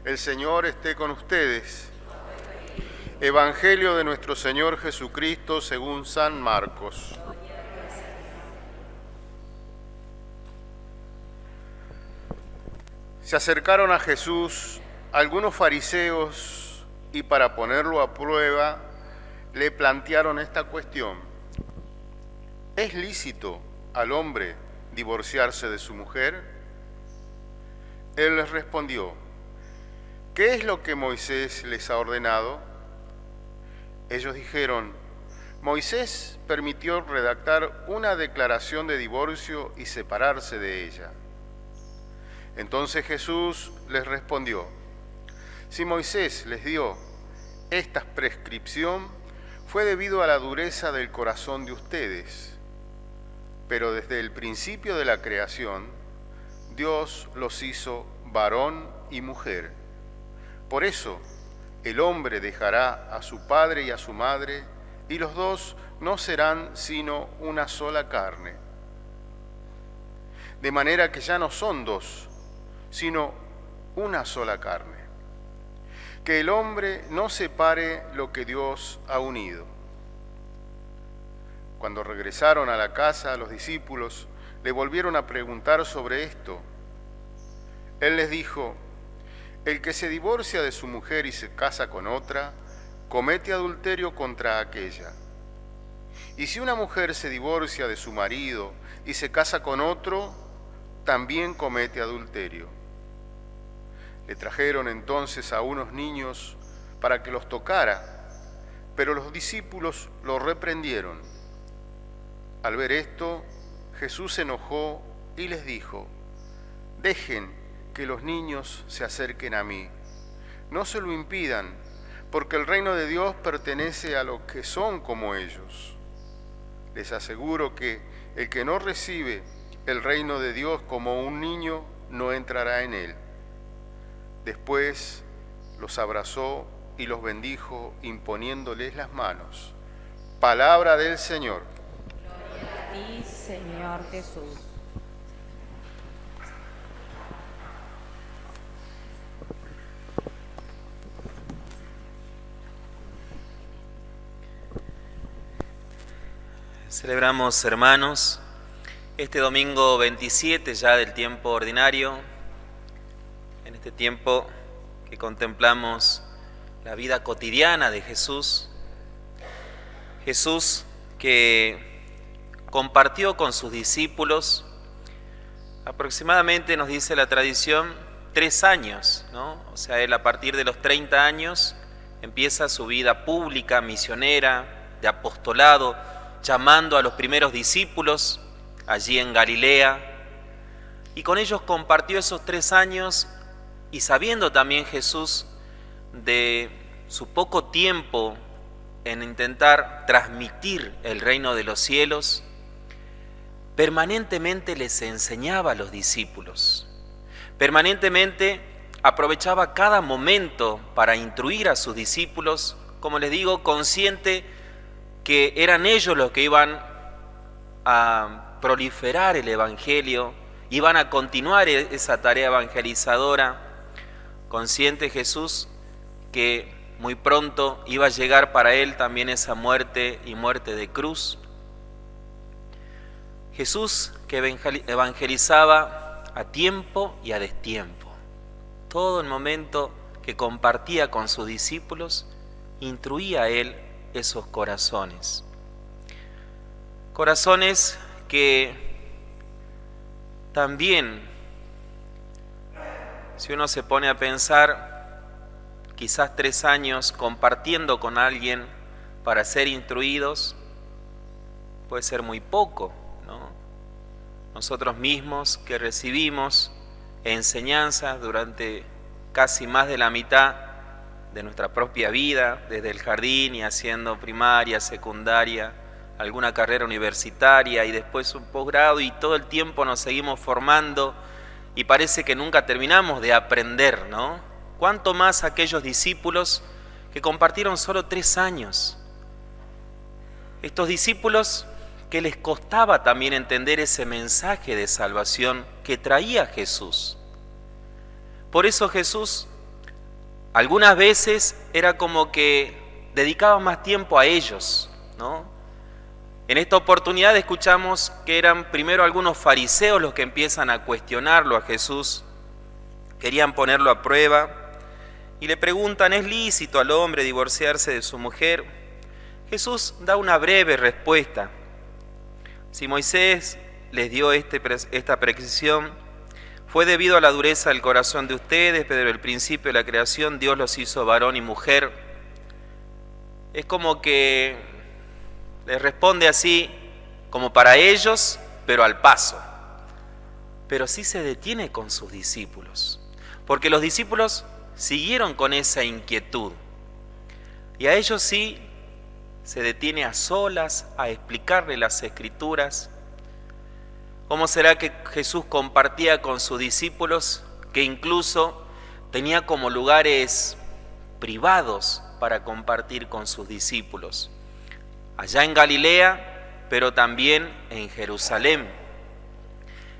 El Señor esté con ustedes. Evangelio de nuestro Señor Jesucristo según San Marcos. Se acercaron a Jesús algunos fariseos y para ponerlo a prueba le plantearon esta cuestión: ¿es lícito al hombre divorciarse de su mujer? Él les respondió: ¿qué es lo que Moisés les ha ordenado? Ellos dijeron: Moisés permitió redactar una declaración de divorcio y separarse de ella. Entonces Jesús les respondió: si Moisés les dio esta prescripción, fue debido a la dureza del corazón de ustedes. Pero desde el principio de la creación, Dios los hizo varón y mujer. Por eso, el hombre dejará a su padre y a su madre, y los dos no serán sino una sola carne. De manera que ya no son dos, sino una sola carne. Que el hombre no separe lo que Dios ha unido. Cuando regresaron a la casa, los discípulos le volvieron a preguntar sobre esto. Él les dijo: el que se divorcia de su mujer y se casa con otra, comete adulterio contra aquella. Y si una mujer se divorcia de su marido y se casa con otro, también comete adulterio. Le trajeron entonces a unos niños para que los tocara, pero los discípulos lo reprendieron. Al ver esto, Jesús se enojó y les dijo: dejen que los niños se acerquen a mí. No se lo impidan, porque el reino de Dios pertenece a los que son como ellos. Les aseguro que el que no recibe el reino de Dios como un niño no entrará en él. Después los abrazó y los bendijo imponiéndoles las manos. Palabra del Señor. Gloria a ti, Señor Jesús. Celebramos, hermanos, este domingo 27 ya del tiempo ordinario, en este tiempo que contemplamos la vida cotidiana de Jesús. Jesús que compartió con sus discípulos aproximadamente, nos dice la tradición, 3 años, ¿no? O sea, él a partir de los 30 años empieza su vida pública, misionera, de apostolado, llamando a los primeros discípulos allí en Galilea, y con ellos compartió esos 3 años, y sabiendo también Jesús de su poco tiempo en intentar transmitir el reino de los cielos, permanentemente les enseñaba a los discípulos, permanentemente aprovechaba cada momento para instruir a sus discípulos, como les digo, consciente que eran ellos los que iban a proliferar el Evangelio, iban a continuar esa tarea evangelizadora, consciente Jesús que muy pronto iba a llegar para él también esa muerte y muerte de cruz. Jesús que evangelizaba a tiempo y a destiempo. Todo el momento que compartía con sus discípulos, instruía a él esos corazones. Corazones que también, si uno se pone a pensar, quizás 3 años compartiendo con alguien para ser instruidos, puede ser muy poco, ¿no? Nosotros mismos que recibimos enseñanzas durante casi más de la mitad de nuestra propia vida, desde el jardín y haciendo primaria, secundaria, alguna carrera universitaria y después un posgrado, y todo el tiempo nos seguimos formando y parece que nunca terminamos de aprender, ¿no? Cuánto más aquellos discípulos que compartieron solo 3 años. Estos discípulos que les costaba también entender ese mensaje de salvación que traía Jesús. Por eso Jesús Algunas veces era como que dedicaba más tiempo a ellos, ¿no? En esta oportunidad escuchamos que eran primero algunos fariseos los que empiezan a cuestionarlo a Jesús, querían ponerlo a prueba y le preguntan, ¿es lícito al hombre divorciarse de su mujer? Jesús da una breve respuesta. Si Moisés les dio esta precisión, fue debido a la dureza del corazón de ustedes, pero al principio de la creación Dios los hizo varón y mujer. Es como que les responde así, como para ellos, pero al paso. Pero sí se detiene con sus discípulos, porque los discípulos siguieron con esa inquietud. Y a ellos sí se detiene a solas a explicarle las Escrituras. ¿Cómo será que Jesús compartía con sus discípulos que incluso tenía como lugares privados para compartir con sus discípulos? Allá en Galilea, pero también en Jerusalén.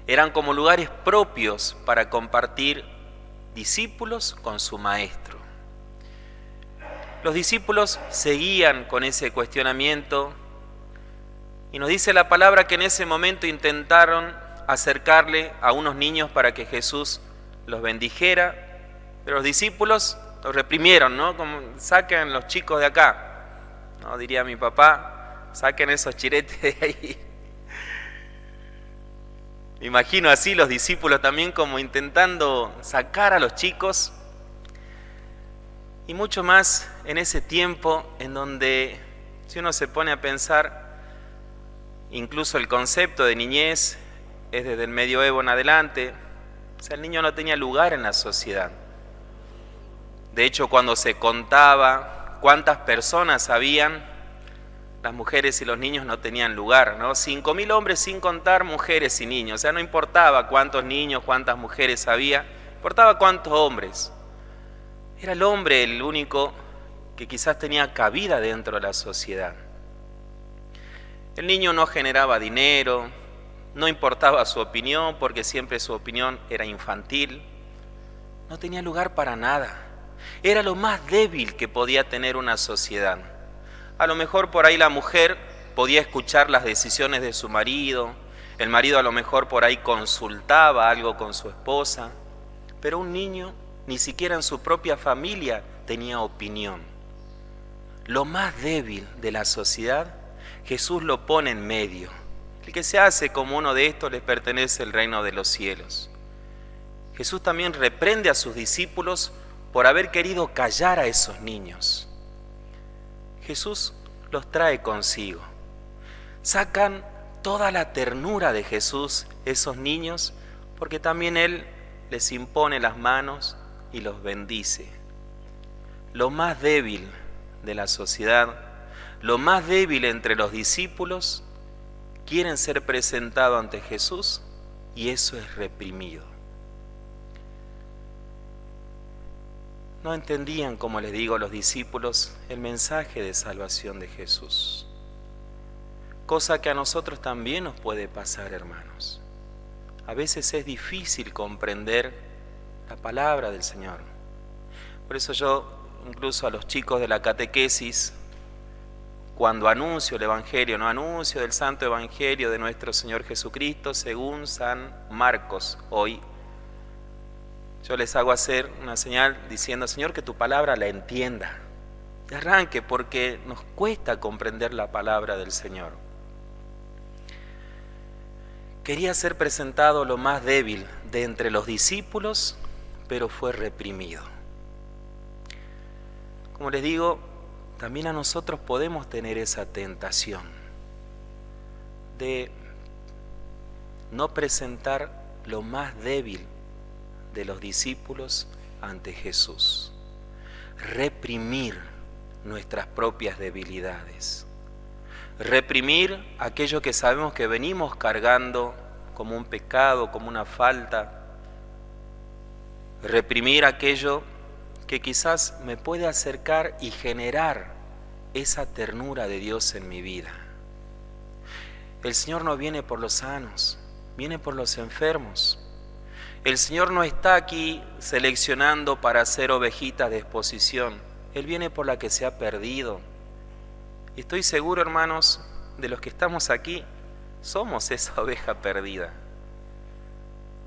Eran como lugares propios para compartir discípulos con su maestro. Los discípulos seguían con ese cuestionamiento y nos dice la palabra que en ese momento intentaron acercarle a unos niños para que Jesús los bendijera, pero los discípulos los reprimieron, ¿no? Como saquen los chicos de acá, ¿no? Diría mi papá, saquen esos chiretes de ahí. Me imagino así los discípulos también como intentando sacar a los chicos. Y mucho más en ese tiempo en donde, si uno se pone a pensar, incluso el concepto de niñez es desde el medioevo en adelante. O sea, el niño no tenía lugar en la sociedad. De hecho, cuando se contaba cuántas personas habían, las mujeres y los niños no tenían lugar, ¿no? 5.000 hombres sin contar mujeres y niños. O sea, no importaba cuántos niños, cuántas mujeres había, importaba cuántos hombres. Era el hombre el único que quizás tenía cabida dentro de la sociedad. El niño no generaba dinero, no importaba su opinión, porque siempre su opinión era infantil. No tenía lugar para nada. Era lo más débil que podía tener una sociedad. A lo mejor por ahí la mujer podía escuchar las decisiones de su marido, el marido a lo mejor por ahí consultaba algo con su esposa, pero un niño ni siquiera en su propia familia tenía opinión. Lo más débil de la sociedad, Jesús lo pone en medio. El que se hace como uno de estos les pertenece el reino de los cielos. Jesús también reprende a sus discípulos por haber querido callar a esos niños. Jesús los trae consigo. Sacan toda la ternura de Jesús esos niños, porque también Él les impone las manos y los bendice. Lo más débil de la sociedad, lo más débil entre los discípulos, quieren ser presentados ante Jesús y eso es reprimido. No entendían, como les digo, los discípulos el mensaje de salvación de Jesús. Cosa que a nosotros también nos puede pasar, hermanos. A veces es difícil comprender la palabra del Señor. Por eso yo, incluso a los chicos de la catequesis, cuando anuncio el Evangelio, no anuncio del Santo Evangelio de nuestro Señor Jesucristo según San Marcos, hoy, yo les hago hacer una señal diciendo, Señor, que tu palabra la entienda. De arranque, porque nos cuesta comprender la palabra del Señor. Quería ser presentado lo más débil de entre los discípulos, pero fue reprimido. Como les digo, también a nosotros podemos tener esa tentación de no presentar lo más débil de los discípulos ante Jesús. Reprimir nuestras propias debilidades. Reprimir aquello que sabemos que venimos cargando como un pecado, como una falta. Reprimir aquello que quizás me puede acercar y generar esa ternura de Dios en mi vida. El Señor no viene por los sanos, viene por los enfermos. El Señor no está aquí seleccionando para ser ovejitas de exposición. Él viene por la que se ha perdido. Y estoy seguro, hermanos, de los que estamos aquí, somos esa oveja perdida.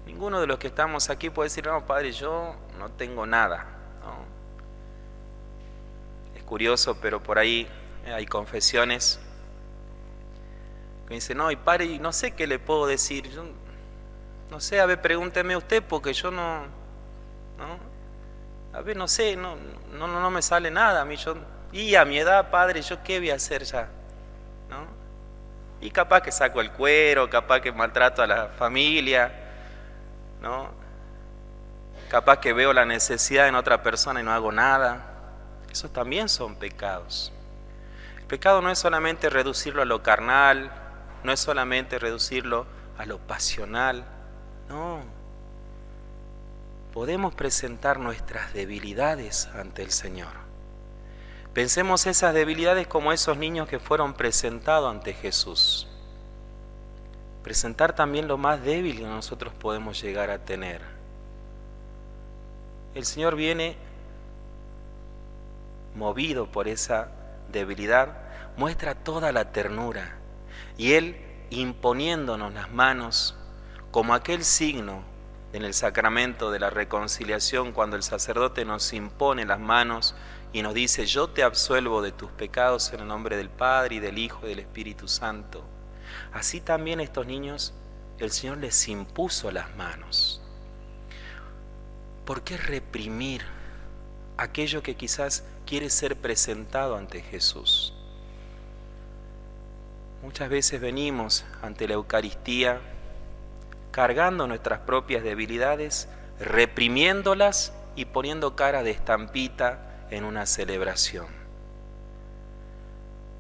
Ninguno de los que estamos aquí puede decir, no, Padre, yo no tengo nada, ¿no? Es curioso, pero por ahí hay confesiones que dicen, no, y Padre, no sé qué le puedo decir, yo no sé, a ver, pregúnteme usted, porque yo no, a ver, no sé, no me sale nada a mí, y a mi edad, Padre, ¿yo qué voy a hacer ya? ¿No? Y capaz que saco el cuero, capaz que maltrato a la familia, ¿no? Capaz que veo la necesidad en otra persona y no hago nada. Esos también son pecados. El pecado no es solamente reducirlo a lo carnal, no es solamente reducirlo a lo pasional, no. Podemos presentar nuestras debilidades ante el Señor. Pensemos esas debilidades como esos niños que fueron presentados ante Jesús. Presentar también lo más débil que nosotros podemos llegar a tener. El Señor viene movido por esa debilidad, muestra toda la ternura y Él imponiéndonos las manos como aquel signo en el sacramento de la reconciliación cuando el sacerdote nos impone las manos y nos dice, yo te absuelvo de tus pecados en el nombre del Padre y del Hijo y del Espíritu Santo. Así también estos niños, el Señor les impuso las manos. ¿Por qué reprimir aquello que quizás quiere ser presentado ante Jesús? Muchas veces venimos ante la Eucaristía cargando nuestras propias debilidades, reprimiéndolas y poniendo cara de estampita en una celebración.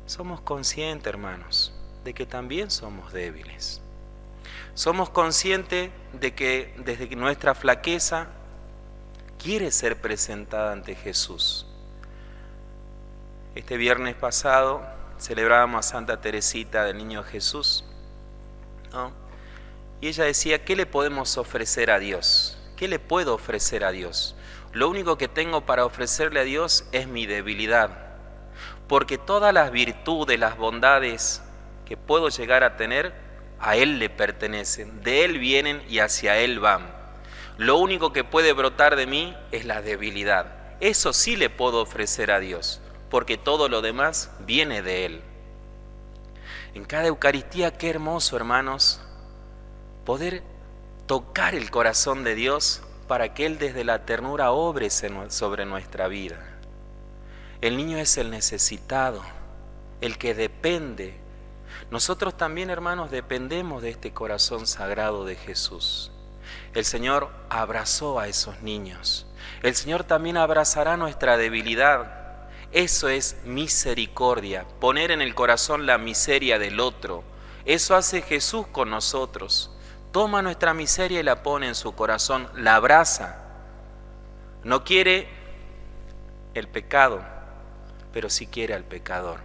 Somos conscientes, hermanos, de que también somos débiles. Somos conscientes de que desde nuestra flaqueza quiere ser presentada ante Jesús. Este viernes pasado celebrábamos a Santa Teresita del Niño Jesús, ¿no? Y ella decía, ¿qué le podemos ofrecer a Dios? ¿Qué le puedo ofrecer a Dios? Lo único que tengo para ofrecerle a Dios es mi debilidad, porque todas las virtudes, las bondades que puedo llegar a tener, a Él le pertenecen, de Él vienen y hacia Él van. Lo único que puede brotar de mí es la debilidad. Eso sí le puedo ofrecer a Dios, porque todo lo demás viene de Él. En cada Eucaristía, qué hermoso, hermanos, poder tocar el corazón de Dios para que Él desde la ternura obre sobre nuestra vida. El niño es el necesitado, el que depende. Nosotros también, hermanos, dependemos de este corazón sagrado de Jesús. El Señor abrazó a esos niños. El Señor también abrazará nuestra debilidad. Eso es misericordia, poner en el corazón la miseria del otro. Eso hace Jesús con nosotros. Toma nuestra miseria y la pone en su corazón, la abraza. No quiere el pecado, pero sí quiere al pecador.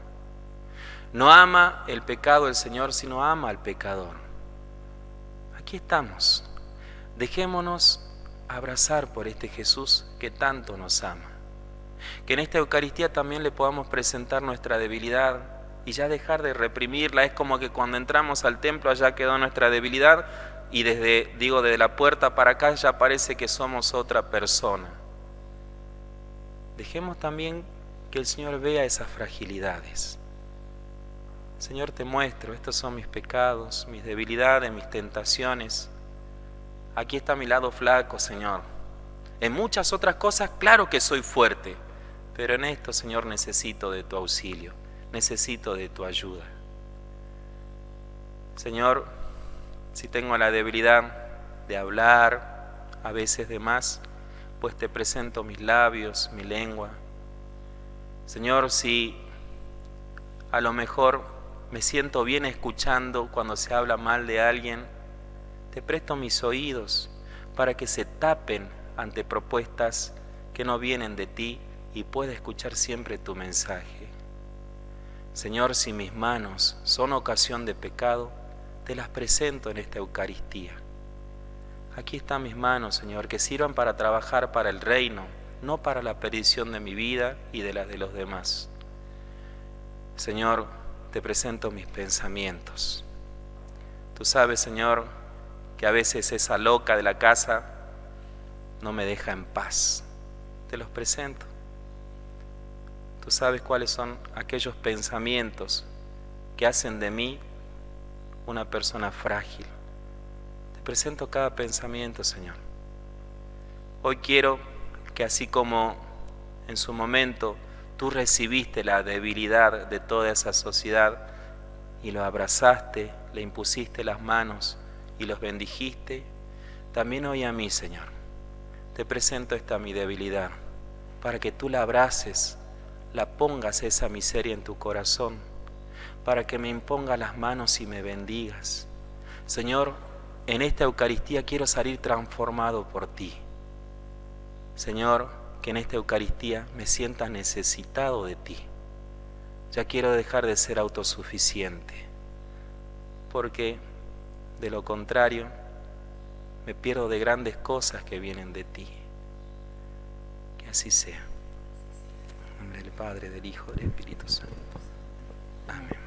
No ama el pecado el Señor, sino ama al pecador. Aquí estamos. Dejémonos abrazar por este Jesús que tanto nos ama. Que en esta Eucaristía también le podamos presentar nuestra debilidad y ya dejar de reprimirla. Es como que cuando entramos al templo allá quedó nuestra debilidad y desde la puerta para acá ya parece que somos otra persona. Dejemos también que el Señor vea esas fragilidades. Señor, te muestro, estos son mis pecados, mis debilidades, mis tentaciones. Aquí está mi lado flaco, Señor. En muchas otras cosas, claro que soy fuerte, pero en esto, Señor, necesito de tu auxilio, necesito de tu ayuda. Señor, si tengo la debilidad de hablar, a veces de más, pues te presento mis labios, mi lengua. Señor, si a lo mejor me siento bien escuchando cuando se habla mal de alguien, te presto mis oídos para que se tapen ante propuestas que no vienen de ti y pueda escuchar siempre tu mensaje. Señor, si mis manos son ocasión de pecado, te las presento en esta Eucaristía. aquí están mis manos, Señor, que sirvan para trabajar para el reino, no para la perdición de mi vida y de las de los demás. Señor, te presento mis pensamientos. Tú sabes, Señor, que a veces esa loca de la casa no me deja en paz. Te los presento. Tú sabes cuáles son aquellos pensamientos que hacen de mí una persona frágil. Te presento cada pensamiento, Señor. Hoy quiero que así como en su momento tú recibiste la debilidad de toda esa sociedad y lo abrazaste, le impusiste las manos y los bendijiste, también hoy a mí, Señor, te presento esta mi debilidad, para que tú la abraces, la pongas esa miseria en tu corazón, para que me impongas las manos y me bendigas. Señor, en esta Eucaristía quiero salir transformado por ti. Señor, que en esta Eucaristía me sienta necesitado de ti. Ya quiero dejar de ser autosuficiente, porque de lo contrario me pierdo de grandes cosas que vienen de ti. Que así sea. En nombre del Padre, del Hijo, del Espíritu Santo. Amén.